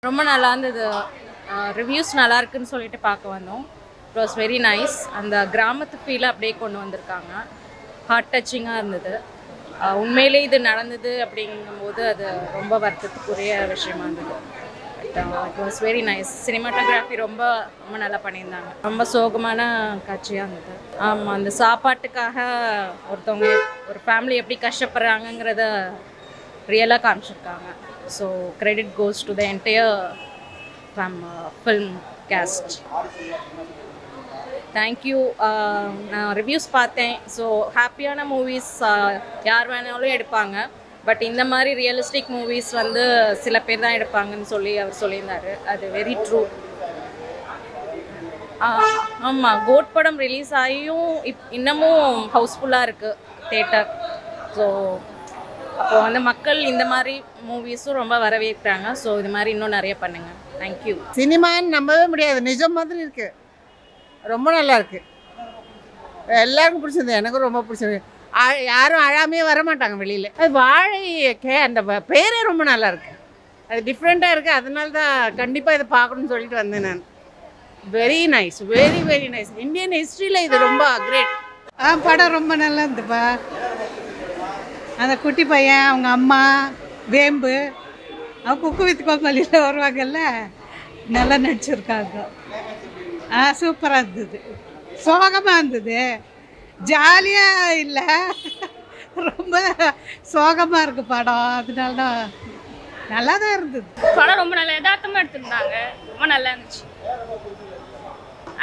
ரொம்ப நல்லா இருந்தது. ரிவ்யூஸ் நல்லா இருக்குன்னு சொல்லிட்டு பார்க்க வந்தோம். It was very nice. அந்த கிராமத்து ஃபீலை அப்படியே கொண்டு வந்திருக்காங்க. ஹார்ட் டச்சிங்காக இருந்தது. உண்மையிலே இது நடந்தது அப்படிங்கும்போது அது ரொம்ப வருத்தத்துக்குரிய விஷயமா இருந்தது. It was very nice. Cinematography ரொம்ப ரொம்ப நல்லா பண்ணியிருந்தாங்க. ரொம்ப சோகமான காட்சியாக இருந்தது. ஆமாம், அந்த சாப்பாட்டுக்காக ஒருத்தவங்க ஒரு ஃபேமிலி எப்படி கஷ்டப்படுறாங்கங்கிறத ரியலாக காமிச்சிருக்காங்க. So credit goes to the entire film cast. Thank you. நான் ரிவ்யூஸ் பார்த்தேன். ஸோ ஹாப்பியான மூவிஸ் யார் வேணாலும் எடுப்பாங்க. பட் இந்த மாதிரி ரியலிஸ்டிக் மூவிஸ் வந்து சில பேர் தான் எடுப்பாங்கன்னு சொல்லி அவர் சொல்லியிருந்தார். அது வெரி ட்ரூ. ஆமாம், கோட் படம் ரிலீஸ் ஆகியும் இன்னமும் ஹவுஸ்ஃபுல்லாக இருக்குது தேட்டர். ஸோ அப்போது வந்து மக்கள் இந்த மாதிரி மூவிஸும் ரொம்ப வரவேற்கிறாங்க. ஸோ இது மாதிரி இன்னும் நிறைய பண்ணுங்கள். தேங்க்யூ. சினிமான்னு நம்பவே முடியாது, நிஜம் மாதிரி இருக்குது. ரொம்ப நல்லா இருக்குது. எல்லாருக்கும் பிடிச்சிருந்தது, எனக்கும் ரொம்ப பிடிச்சிருக்கு. யாரும் அழாமையே வரமாட்டாங்க வெளியில். அது வாழை அந்த பேரே ரொம்ப நல்லா இருக்குது. அது டிஃப்ரெண்ட்டாக இருக்குது. அதனால தான் கண்டிப்பாக இதை பார்க்கணுன்னு சொல்லிட்டு வந்தேன் நான். Very nice, very very nice. Indian ஹிஸ்ட்ரியில் இது ரொம்ப கிரேட். படம் ரொம்ப நல்லா இருந்துப்பா. அந்த குட்டி பையன், அவங்க அம்மா, வேம்பு, அவங்க குக்கு வித் கோமாளியில் வருவாங்கல்ல, நல்லா நடிச்சிருக்காங்க. சூப்பராக இருந்தது. சோகமாக இருந்தது, ஜாலியாக இல்லை, ரொம்ப சோகமாக இருக்குது படம். அதனால தான் நல்லா தான் இருந்தது. படம் ரொம்ப நல்லா யதார்த்தமாக எடுத்துருந்தாங்க. ரொம்ப நல்லா இருந்துச்சு.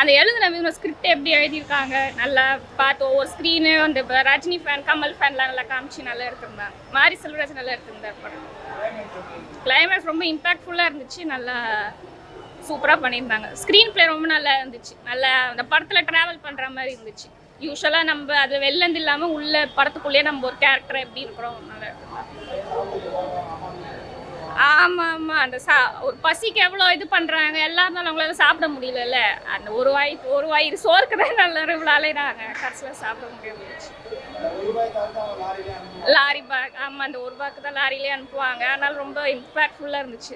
அந்த எழுதுன ஸ்கிரிப்ட் எப்படி எழுதியிருக்காங்க நல்லா பார்த்து, ஒவ்வொரு ஸ்க்ரீனு அந்த ரஜினி ஃபேன், கமல் ஃபேன்லாம் நல்லா காமிச்சு நல்லா எடுத்திருந்தாங்க. மாரி செல்வராஜ் நல்லா எடுத்திருந்தார் படம். கிளைமேக்ஸ் ரொம்ப இம்பாக்ட்ஃபுல்லாக இருந்துச்சு. நல்லா சூப்பராக பண்ணியிருந்தாங்க. ஸ்க்ரீன் பிளே ரொம்ப நல்லா இருந்துச்சு. நல்லா அந்த படத்தில் ட்ராவல் பண்ணுற மாதிரி இருந்துச்சு. யூஸ்வலாக நம்ம அது வெளிலேருந்து இல்லாமல் உள்ள படத்துக்குள்ளேயே நம்ம ஒரு கேரக்டர் எப்படி இருக்கிறோம் நல்லா எடுத்திருந்தாங்க. ஆமாம் ஆமாம், அந்த ஒரு பசிக்கு எவ்வளோ இது பண்ணுறாங்க. எல்லாருனாலும் அவங்களால சாப்பிட முடியலல்ல. அந்த ஒரு வாய் சோறுக்கு தான் நல்லா இவ்வளோ அலையிறாங்க. கடைசியில் சாப்பிட முடியாது. லாரி பேக், ஆமாம், அந்த ஒரு பேக்கு தான் லாரியிலே அனுப்புவாங்க. அதனால ரொம்ப இம்பாக்ட்ஃபுல்லாக இருந்துச்சு.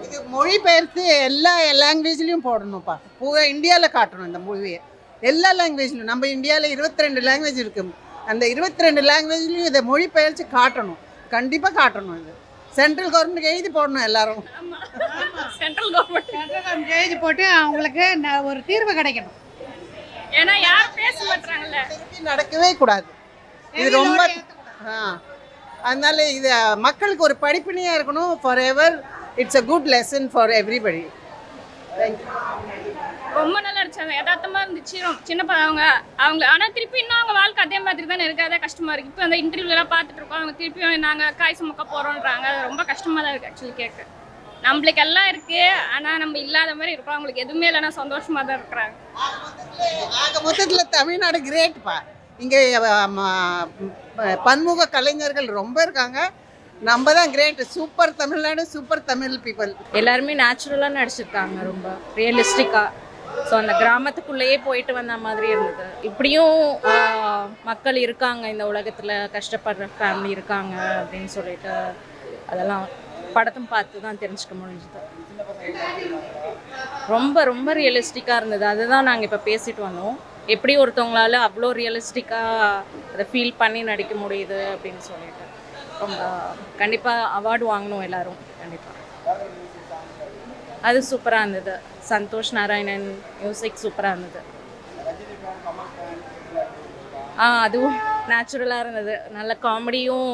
இது மொழிபெயர்த்து எல்லா லாங்குவேஜ்லேயும் போடணும்ப்பா. பூரா இந்தியாவில் காட்டணும் இந்த மூவியை. எல்லா லாங்குவேஜ்லையும். நம்ம இந்தியாவில் 22 லாங்குவேஜ் இருக்குது. அந்த 22 லாங்குவேஜ்லையும் இதை மொழிபெயர்த்து காட்டணும். கண்டிப்பாக காட்டணும். இது சென்ட்ரல் கவர்மெண்ட்டுக்கு எழுதி போடணும் எல்லாரும். சென்ட்ரல் கவர்மெண்ட் எழுதி போட்டு அவங்களுக்கு ஒரு தீர்வு கிடைக்கணும். ஏன்னா யாரும் பேச மாட்டாங்கல்ல, நடக்கவே கூடாது. இது ரொம்ப அதனால இது மக்களுக்கு ஒரு படிப்பினையாக இருக்கணும். For ever it's a good lesson for everybody. Thank you. ரொம்ப நல்லா அடிச்சாங்க. யதார்த்தமாக இருந்துச்சு. சின்ன அவங்க ஆனால் திருப்பி இன்னும் அவங்க வாழ்க்கை அதே மாதிரி தானே இருக்காது. கஷ்டமாக இருக்குது. இப்போ அந்த இன்டர்வியூலாம் பார்த்துட்டு இருக்கோம். அவங்க திருப்பியும் நாங்கள் காய் சுமக்க போகிறோன்றாங்க. அது ரொம்ப கஷ்டமாக தான் இருக்குது ஆக்சுவலி கேட்க. நம்மளுக்கு எல்லாம் இருக்குது, ஆனால் நம்ம இல்லாத மாதிரி இருக்கோம். அவங்களுக்கு எதுவுமே இல்லைன்னா சந்தோஷமாக தான் இருக்கிறாங்க. ஆக மொத்தத்தில் தமிழ்நாடு கிரேட்ப்பா. இங்கே பன்முக கலைஞர்கள் ரொம்ப இருக்காங்க. நம்ம தான் great. Super Tamil Nadu, super Tamil people. எல்லாருமே நேச்சுரலாக நடிச்சிருக்காங்க, ரொம்ப ரியலிஸ்டிக்காக. ஸோ அந்த கிராமத்துக்குள்ளேயே போயிட்டு வந்த மாதிரி இருந்தது. இப்படியும் மக்கள் இருக்காங்க இந்த உலகத்தில், கஷ்டப்படுற ஃபேமிலி இருக்காங்க அப்படின்னு சொல்லிட்டு அதெல்லாம் படத்தை பார்த்து தான் தெரிஞ்சுக்க முடிஞ்சுது. ரொம்ப ரொம்ப ரியலிஸ்டிக்காக இருந்தது. அதுதான் நாங்கள் இப்போ பேசிட்டு வந்தோம். எப்படி ஒருத்தவங்களால அவ்வளோ ரியலிஸ்டிக்காக அதை ஃபீல் பண்ணி நடிக்க முடியுது அப்படின்னு சொல்லிட்டு ரொம்ப கண்டிப்பாக அவார்டு வாங்கணும் எல்லோரும். கண்டிப்பாக அது சூப்பராக இருந்தது. சந்தோஷ் நாராயணன் மியூசிக் சூப்பராக இருந்தது. அதுவும் நேச்சுரலாக இருந்தது. நல்ல காமெடியும்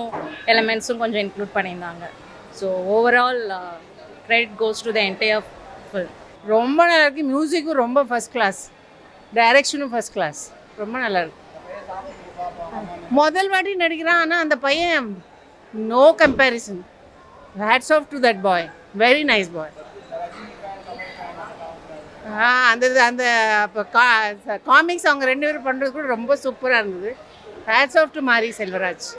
எலமெண்ட்ஸும் கொஞ்சம் இன்க்ளூட் பண்ணியிருந்தாங்க. So overall credit goes to the entire film. ரொம்ப நல்லா இருக்குது. மியூசிக்கும் ரொம்ப ஃபஸ்ட் கிளாஸ், டைரக்ஷனும் ஃபஸ்ட் கிளாஸ். ரொம்ப நல்லா இருக்கு. முதல் வாட்டி நடிக்கிறான், ஆனால் அந்த பையன் no comparison. Hats off to that boy. Very nice boy. அந்த காமிக்ஸ் அவங்க 2 பேரும் பண்ணுறது கூட ரொம்ப சூப்பராக இருந்தது. ஹேட்ஸ் ஆஃப் டு மாரி செல்வராஜ்.